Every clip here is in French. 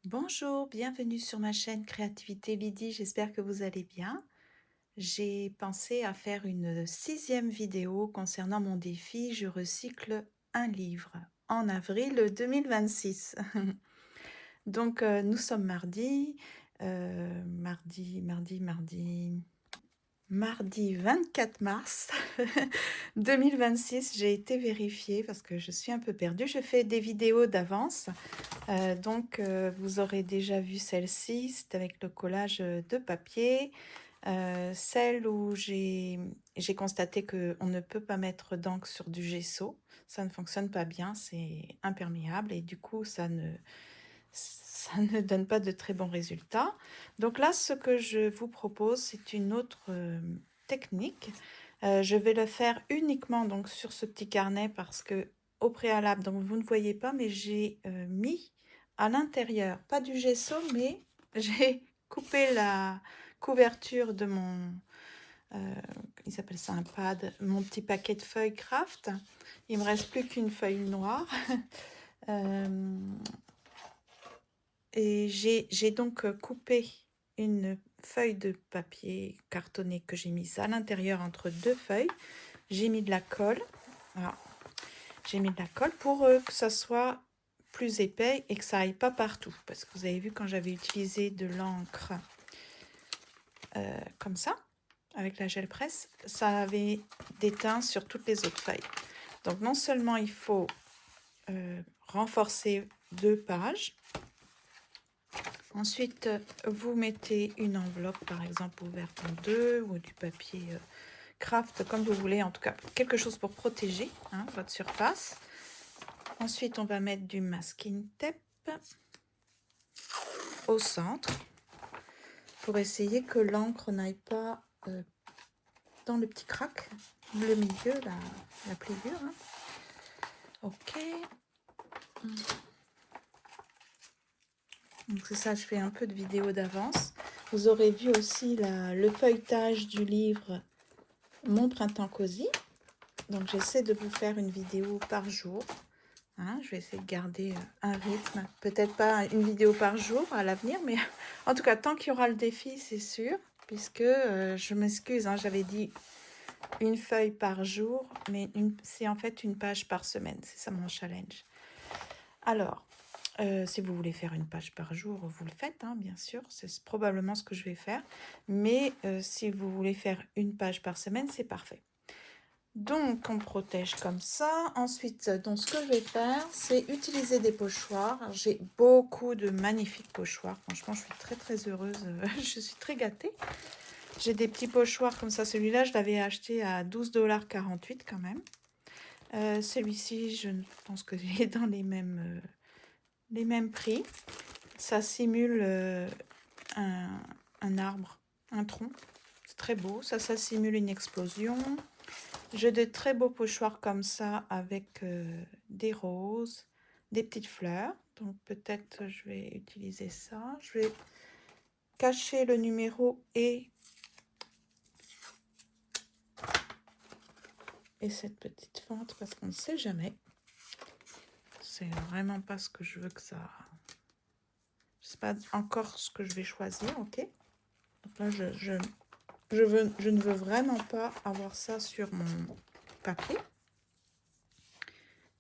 Bonjour, bienvenue sur ma chaîne Créativité Lydie, j'espère que vous allez bien. J'ai pensé à faire une 6e vidéo concernant mon défi Je recycle un livre en avril 2026. Donc nous sommes mardi 24 mars 2026. J'ai été vérifiée parce que je suis un peu perdue. Je fais des vidéos d'avance. Vous aurez déjà vu celle-ci, c'est avec le collage de papier. Celle où j'ai constaté qu'on ne peut pas mettre d'encre sur du gesso. Ça ne fonctionne pas bien, c'est imperméable et du coup, ça ne donne pas de très bons résultats. Donc là, ce que je vous propose, c'est une autre technique. Je vais le faire uniquement donc sur ce petit carnet parce que au préalable, donc vous ne voyez pas, mais j'ai mis à l'intérieur, pas du gesso, mais j'ai coupé la couverture de mon, ils appellent ça un pad, mon petit paquet de feuilles craft. Il me reste plus qu'une feuille noire. Euh, et j'ai donc coupé une feuille de papier cartonné que j'ai mise à l'intérieur entre deux feuilles. J'ai mis de la colle. Voilà. J'ai mis de la colle pour que ça soit plus épais et que ça aille pas partout. Parce que vous avez vu quand j'avais utilisé de l'encre comme ça, avec la gel presse, ça avait des teints sur toutes les autres feuilles. Donc non seulement il faut renforcer 2 pages. Ensuite, vous mettez une enveloppe, par exemple, ouverte en deux ou du papier craft, comme vous voulez, en tout cas, quelque chose pour protéger votre surface. Ensuite, on va mettre du masking tape au centre pour essayer que l'encre n'aille pas dans le petit crack, le milieu, la pliure. Ok. Donc c'est ça, je fais un peu de vidéo d'avance. Vous aurez vu aussi le feuilletage du livre Mon printemps cosy. Donc j'essaie de vous faire une vidéo par jour. Je vais essayer de garder un rythme. Peut-être pas une vidéo par jour à l'avenir, mais en tout cas, tant qu'il y aura le défi, c'est sûr. Puisque je m'excuse, j'avais dit une feuille par jour, mais c'est en fait une page par semaine. C'est ça mon challenge. Alors, si vous voulez faire une page par jour, vous le faites, bien sûr. C'est probablement ce que je vais faire. Mais si vous voulez faire une page par semaine, c'est parfait. Donc, on protège comme ça. Ensuite, donc, ce que je vais faire, c'est utiliser des pochoirs. J'ai beaucoup de magnifiques pochoirs. Franchement, je suis très, très heureuse. Je suis très gâtée. J'ai des petits pochoirs comme ça. Celui-là, je l'avais acheté à 12,48 $ quand même. Celui-ci, je pense que j'ai dans les mêmes prix. Ça simule un arbre, un tronc. C'est très beau. Ça simule une explosion. J'ai de très beaux pochoirs comme ça avec des roses, des petites fleurs. Donc peut-être je vais utiliser ça. Je vais cacher le numéro et cette petite fente parce qu'on ne sait jamais. C'est vraiment pas ce que je veux que ça... Je sais pas encore ce que je vais choisir, ok. Donc là, je ne veux vraiment pas avoir ça sur mon papier.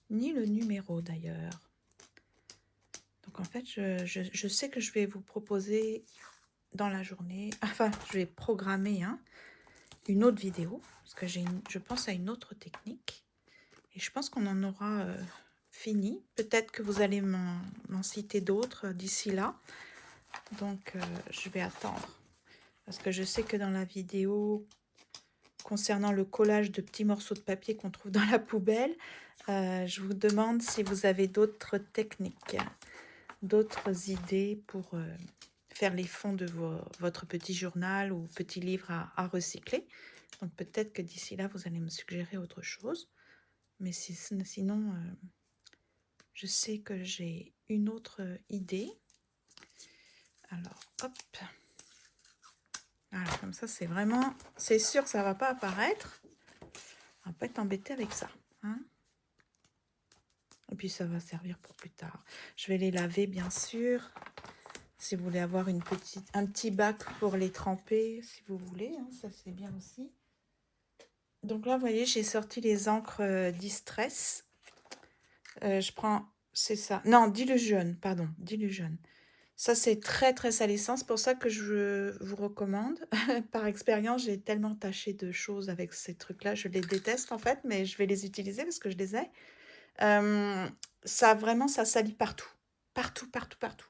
Ni le numéro d'ailleurs. Donc en fait, je sais que je vais vous proposer dans la journée, enfin, je vais programmer une autre vidéo, parce que je pense à une autre technique, et je pense qu'on en aura fini. Peut-être que vous allez m'en citer d'autres d'ici là, donc je vais attendre, parce que je sais que dans la vidéo concernant le collage de petits morceaux de papier qu'on trouve dans la poubelle, je vous demande si vous avez d'autres techniques, d'autres idées pour faire les fonds de votre petit journal ou petit livre à recycler. Donc peut-être que d'ici là, vous allez me suggérer autre chose. Mais sinon, je sais que j'ai une autre idée. Alors, hop. Voilà, comme ça, c'est sûr que ça ne va pas apparaître. On va pas être embêté avec ça. Et puis ça va servir pour plus tard. Je vais les laver, bien sûr. Si vous voulez avoir un petit bac pour les tremper, si vous voulez, hein, ça c'est bien aussi. Donc là, vous voyez, j'ai sorti les encres Distress. Je prends, c'est ça. Non, Dilution, pardon, Dilution. Ça, c'est très, très salissant. C'est pour ça que je vous recommande. Par expérience, j'ai tellement tâché de choses avec ces trucs-là. Je les déteste, en fait, mais je vais les utiliser parce que je les ai. Ça, vraiment, ça salit partout. Partout, partout, partout.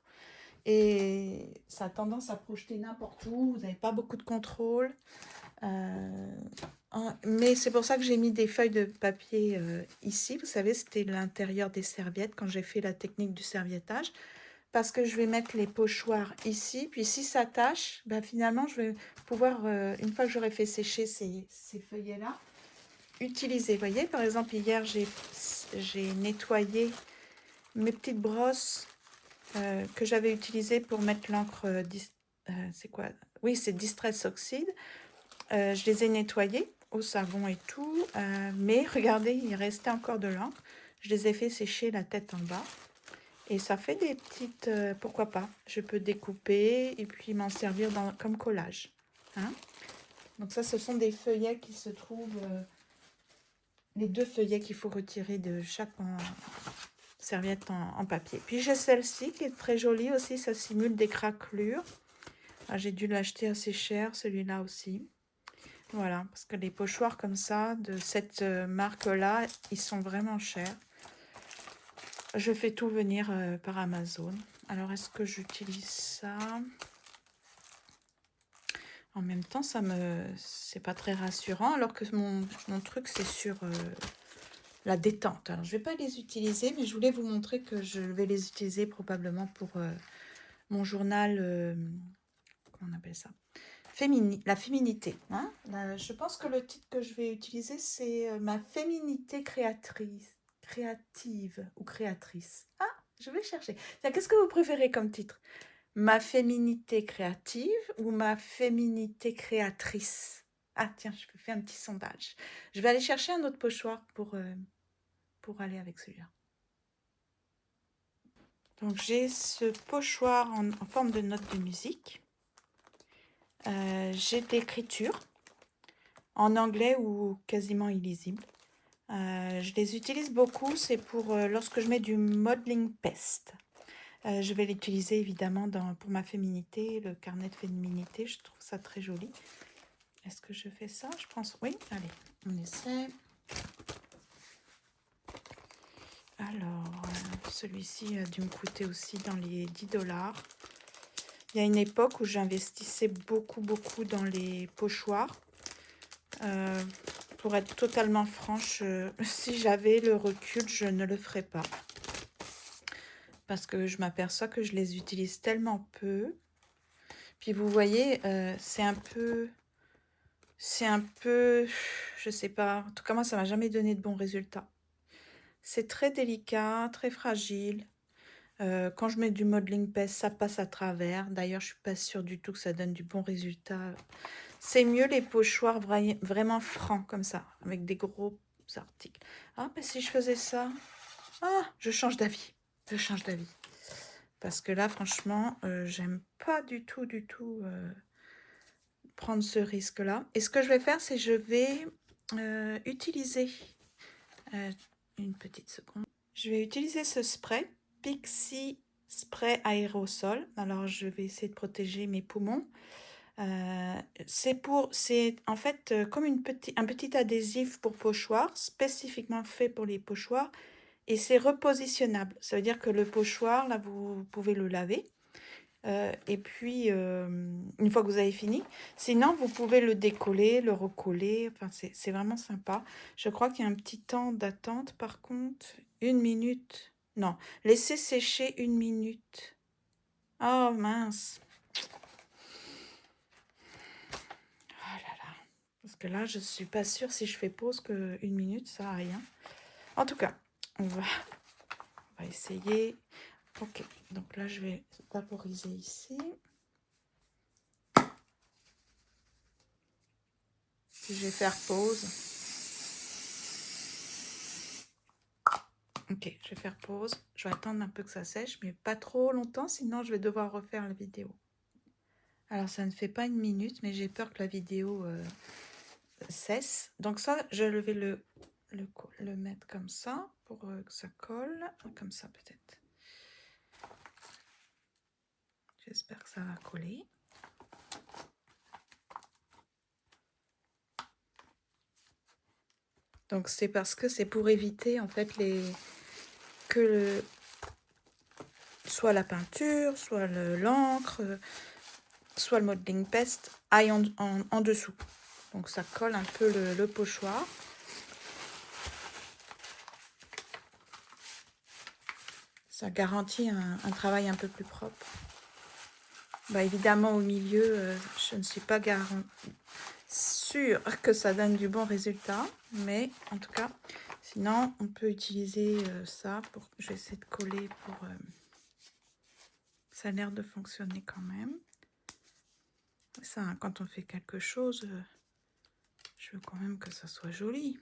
Et ça a tendance à projeter n'importe où. Vous n'avez pas beaucoup de contrôle. Mais c'est pour ça que j'ai mis des feuilles de papier ici. Vous savez, c'était l'intérieur des serviettes quand j'ai fait la technique du serviettage. Parce que je vais mettre les pochoirs ici. Puis si ça tâche, ben finalement, je vais pouvoir, une fois que j'aurai fait sécher ces feuillets-là, utiliser. Vous voyez, par exemple, hier, j'ai nettoyé mes petites brosses que j'avais utilisées pour mettre l'encre. C'est quoi? Oui, c'est Distress Oxide. Je les ai nettoyées au savon et tout. Mais regardez, il restait encore de l'encre. Je les ai fait sécher la tête en bas. Et ça fait des petites... pourquoi pas? Je peux découper et puis m'en servir comme collage. Hein? Donc ça, ce sont des feuillets qui se trouvent... les 2 feuillets qu'il faut retirer de chaque serviette en papier. Puis j'ai celle-ci qui est très jolie aussi. Ça simule des craquelures. Ah, j'ai dû l'acheter assez cher, celui-là aussi. Voilà, parce que les pochoirs comme ça, de cette marque-là, ils sont vraiment chers. Je fais tout venir par Amazon. Alors, est-ce que j'utilise ça? En même temps, c'est pas très rassurant, alors que mon truc, c'est sur la détente. Alors, je vais pas les utiliser, mais je voulais vous montrer que je vais les utiliser probablement pour mon journal, comment on appelle ça? La féminité. Hein? Je pense que le titre que je vais utiliser, c'est ma féminité créative ou créatrice. Ah, je vais chercher. Tiens, qu'est-ce que vous préférez comme titre? Ma féminité créative ou ma féminité créatrice? Ah tiens, je peux faire un petit sondage. Je vais aller chercher un autre pochoir pour aller avec celui-là. Donc j'ai ce pochoir en forme de note de musique. J'ai de l'écriture en anglais ou quasiment illisible. Je les utilise beaucoup, c'est pour lorsque je mets du modeling peste. Je vais l'utiliser évidemment pour ma féminité, le carnet de féminité, je trouve ça très joli. Est-ce que je fais ça? Je pense, oui, allez, on essaie. Alors, celui-ci a dû me coûter aussi dans les 10$. Il y a une époque où j'investissais beaucoup dans les pochoirs. Pour être totalement franche, si j'avais le recul, je ne le ferais pas. Parce que je m'aperçois que je les utilise tellement peu. Puis vous voyez, c'est un peu, je sais pas, en tout cas moi ça m'a jamais donné de bons résultats. C'est très délicat, très fragile. Quand je mets du modeling peste, ça passe à travers. D'ailleurs, je suis pas sûre du tout que ça donne du bon résultat. C'est mieux les pochoirs vraiment francs comme ça, avec des gros articles. Ah, mais si je faisais ça, ah, je change d'avis. Je change d'avis. Parce que là, franchement, j'aime pas du tout prendre ce risque-là. Et ce que je vais faire, c'est je vais utiliser une petite seconde. Je vais utiliser ce spray, Pixie Spray Aérosol. Alors, je vais essayer de protéger mes poumons. C'est en fait comme un petit adhésif pour pochoir, spécifiquement fait pour les pochoirs. Et c'est repositionnable. Ça veut dire que le pochoir, là, vous pouvez le laver. Et puis, une fois que vous avez fini, sinon, vous pouvez le décoller, le recoller. Enfin, c'est vraiment sympa. Je crois qu'il y a un petit temps d'attente, par contre. 1 minute. Non, laissez sécher 1 minute. Oh, mince. Oh là là. Parce que là, je suis pas sûre si je fais pause que 1 minute, ça n'a rien. En tout cas, on va essayer. Ok, donc là, je vais vaporiser ici. Puis je vais faire pause. Ok, je vais faire pause. Je vais attendre un peu que ça sèche, mais pas trop longtemps, sinon je vais devoir refaire la vidéo. Alors, ça ne fait pas 1 minute, mais j'ai peur que la vidéo cesse. Donc ça, je vais le mettre comme ça, pour que ça colle. Comme ça, peut-être. J'espère que ça va coller. Donc c'est parce que c'est pour éviter en fait que soit la peinture, soit l'encre, soit le modeling paste aille en dessous. Donc ça colle un peu le pochoir. Ça garantit un travail un peu plus propre. Bah, évidemment au milieu, je ne suis pas sûre que ça donne du bon résultat, mais en tout cas, sinon on peut utiliser ça pour. Je vais essayer de coller pour. Ça a l'air de fonctionner quand même. Ça, hein, quand on fait quelque chose, je veux quand même que ça soit joli.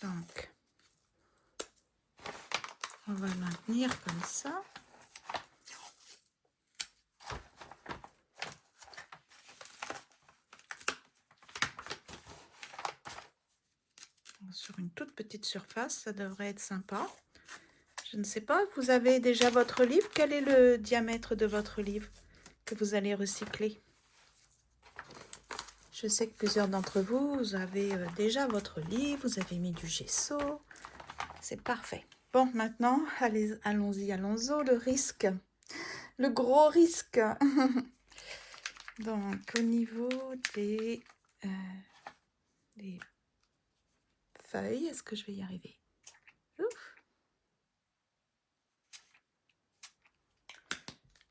Donc, on va le maintenir comme ça. Sur une toute petite surface, ça devrait être sympa. Je ne sais pas, vous avez déjà votre livre? Quel est le diamètre de votre livre que vous allez recycler? Je sais que plusieurs d'entre vous, vous avez déjà votre livre, vous avez mis du gesso. C'est parfait. Bon, maintenant, allons-y, allons-y, le risque. Le gros risque. Donc, au niveau des feuilles, est-ce que je vais y arriver? Ouf.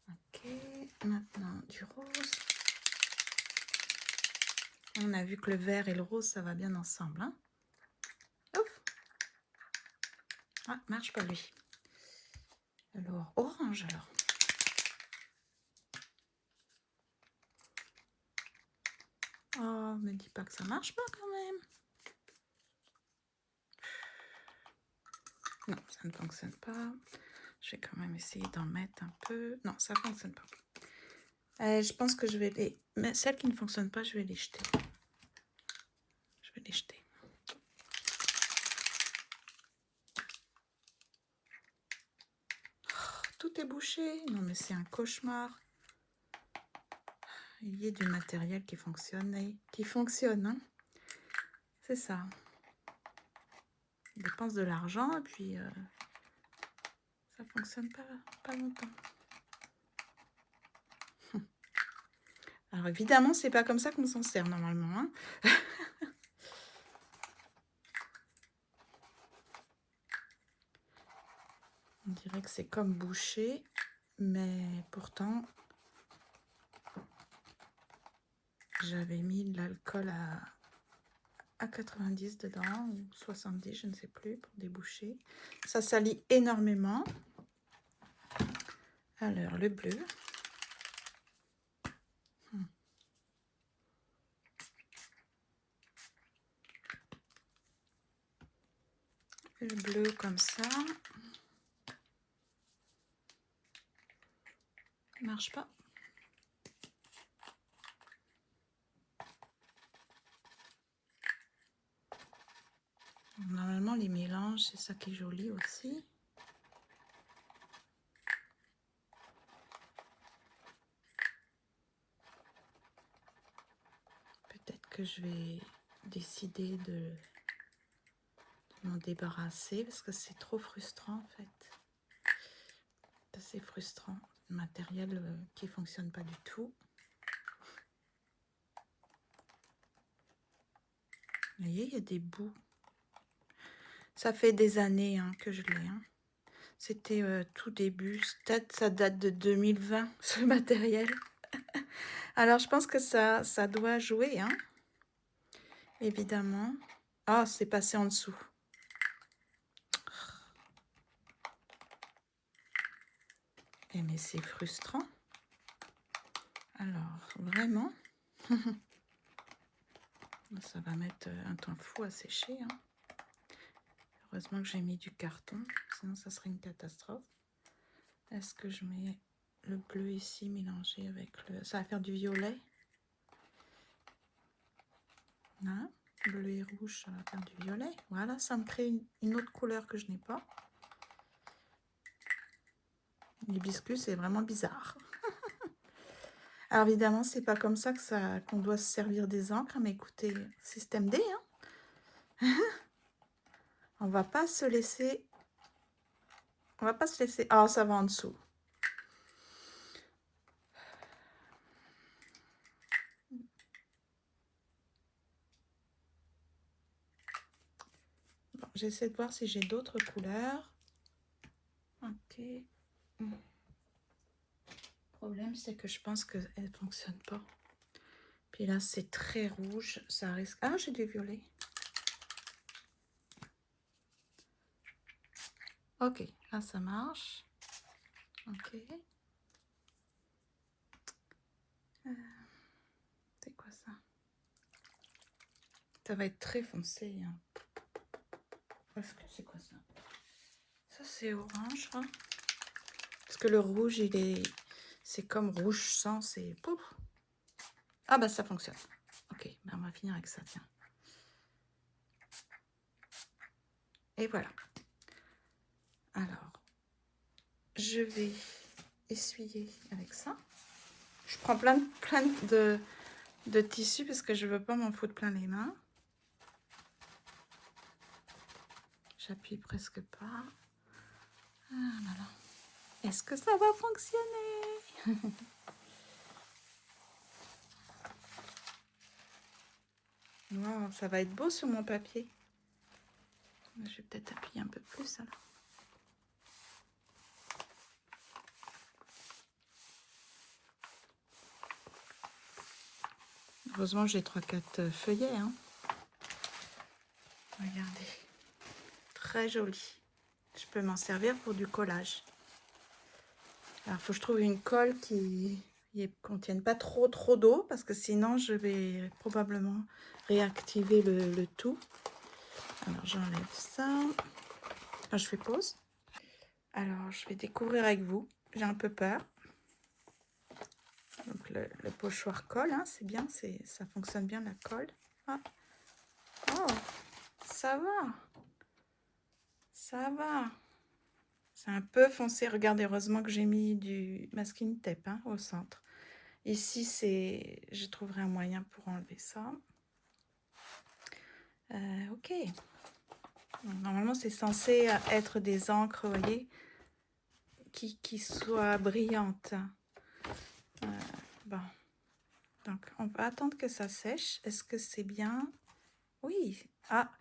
Ok, maintenant du rose. On a vu que le vert et le rose, ça va bien ensemble. Hein. Ouf. Ah, marche pas lui. Alors, orange alors. Oh, me dis pas que ça marche pas quand même. Non, ça ne fonctionne pas. Je vais quand même essayer d'en mettre un peu. Non, ça ne fonctionne pas. Je pense que je vais les... Mais celles qui ne fonctionnent pas, je vais les jeter. Je vais les jeter. Oh, tout est bouché. Non, mais c'est un cauchemar. Il y a du matériel qui fonctionne. Hein. C'est ça. On dépense de l'argent et puis ça fonctionne pas longtemps. Alors évidemment, c'est pas comme ça qu'on s'en sert normalement. Hein. On dirait que c'est comme bouché, mais pourtant, j'avais mis de l'alcool à 90 dedans, ou 70, je ne sais plus, pour déboucher. Ça salit énormément. Alors, le bleu. Le bleu comme ça. Marche pas. Normalement, les mélanges, c'est ça qui est joli aussi. Peut-être que je vais décider de m'en débarrasser parce que c'est trop frustrant en fait. C'est assez frustrant. Le matériel qui fonctionne pas du tout. Vous voyez, il y a des bouts. Ça fait des années hein, que je l'ai. Hein. C'était tout début. Ça date de 2020, ce matériel. Alors, je pense que ça doit jouer, hein. Évidemment. Ah, c'est passé en dessous. Eh, mais c'est frustrant. Alors, vraiment. Ça va mettre un temps fou à sécher, hein. Heureusement que j'ai mis du carton, sinon ça serait une catastrophe. Est-ce que je mets le bleu ici mélangé avec le... Ça va faire du violet. Hein? Bleu et rouge, ça va faire du violet. Voilà, ça me crée une autre couleur que je n'ai pas. L'hibiscus, c'est vraiment bizarre. Alors évidemment, c'est pas comme ça qu'on doit se servir des encres, mais écoutez, système D, hein. On va pas se laisser... On va pas se laisser... Ah, ça va en dessous. Bon, j'essaie de voir si j'ai d'autres couleurs. Ok. Le problème, c'est que je pense qu'elle ne fonctionne pas. Puis là, c'est très rouge. Ça risque... Ah, j'ai du violet. Ok, là, ça marche. Ok. C'est quoi ça? Ça va être très foncé, hein. Est-ce que c'est quoi ça? Ça, c'est orange, hein. Parce que le rouge, il est... C'est comme rouge sang, c'est... Pouf. Ah, bah, ça fonctionne. Ok, bah, on va finir avec ça, tiens. Et voilà. Alors, je vais essuyer avec ça. Je prends plein de tissu parce que je veux pas m'en foutre plein les mains. J'appuie presque pas. Ah là là. Est-ce que ça va fonctionner? Wow, ça va être beau sur mon papier. Je vais peut-être appuyer un peu plus alors. Heureusement, j'ai 3-4 feuillets, hein. Regardez. Très joli. Je peux m'en servir pour du collage. Alors, il faut que je trouve une colle qui ne contienne pas trop d'eau, parce que sinon, je vais probablement réactiver le tout. Alors, j'enlève ça. Ah, je fais pause. Alors, je vais découvrir avec vous. J'ai un peu peur. Donc, le pochoir colle, hein, c'est bien, ça fonctionne bien la colle. Ah. Oh, ça va. Ça va. C'est un peu foncé. Regardez, heureusement que j'ai mis du masking tape, hein, au centre. Ici, je trouverai un moyen pour enlever ça. Ok. Normalement, c'est censé être des encres, vous voyez, qui soient brillantes. Bon. Donc, on va attendre que ça sèche. Est-ce que c'est bien? Oui. Ah,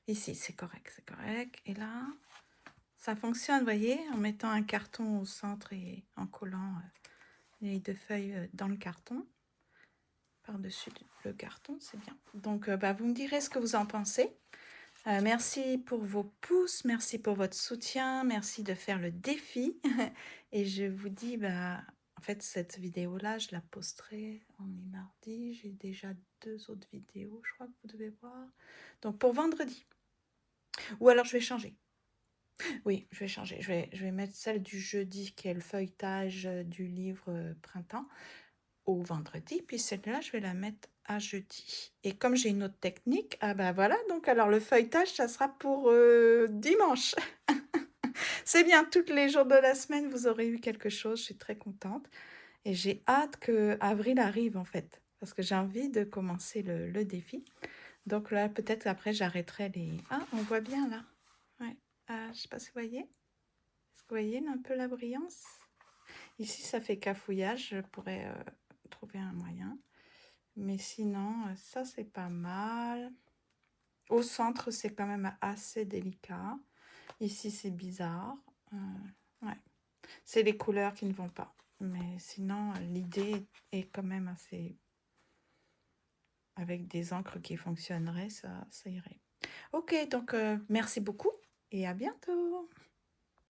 ici, c'est correct, c'est correct. Et là, ça fonctionne, vous voyez, en mettant un carton au centre et en collant les deux feuilles dans le carton. Par-dessus le carton, c'est bien. Donc, vous me direz ce que vous en pensez. Merci pour vos pouces, merci pour votre soutien, merci de faire le défi. Et je vous dis, en fait, cette vidéo-là, je la posterai, on est mardi, j'ai déjà 2 autres vidéos, je crois que vous devez voir. Donc, pour vendredi. Ou alors, je vais changer. Oui, je vais changer. Je vais mettre celle du jeudi, qui est le feuilletage du livre Printemps, au vendredi. Puis celle-là, je vais la mettre à jeudi. Et comme j'ai une autre technique, voilà. Donc, alors, le feuilletage, ça sera pour dimanche. C'est bien, tous les jours de la semaine, vous aurez eu quelque chose. Je suis très contente. Et j'ai hâte que avril arrive, en fait. Parce que j'ai envie de commencer le défi. Donc là, peut-être après, j'arrêterai les... Ah, on voit bien, là. Ouais. Je ne sais pas si vous voyez. Est-ce que vous voyez un peu la brillance? Ici, ça fait cafouillage. Je pourrais trouver un moyen. Mais sinon, ça, c'est pas mal. Au centre, c'est quand même assez délicat. Ici, c'est bizarre. Ouais. C'est les couleurs qui ne vont pas. Mais sinon, l'idée est quand même assez... Avec des encres qui fonctionneraient, ça irait. Ok, donc merci beaucoup et à bientôt.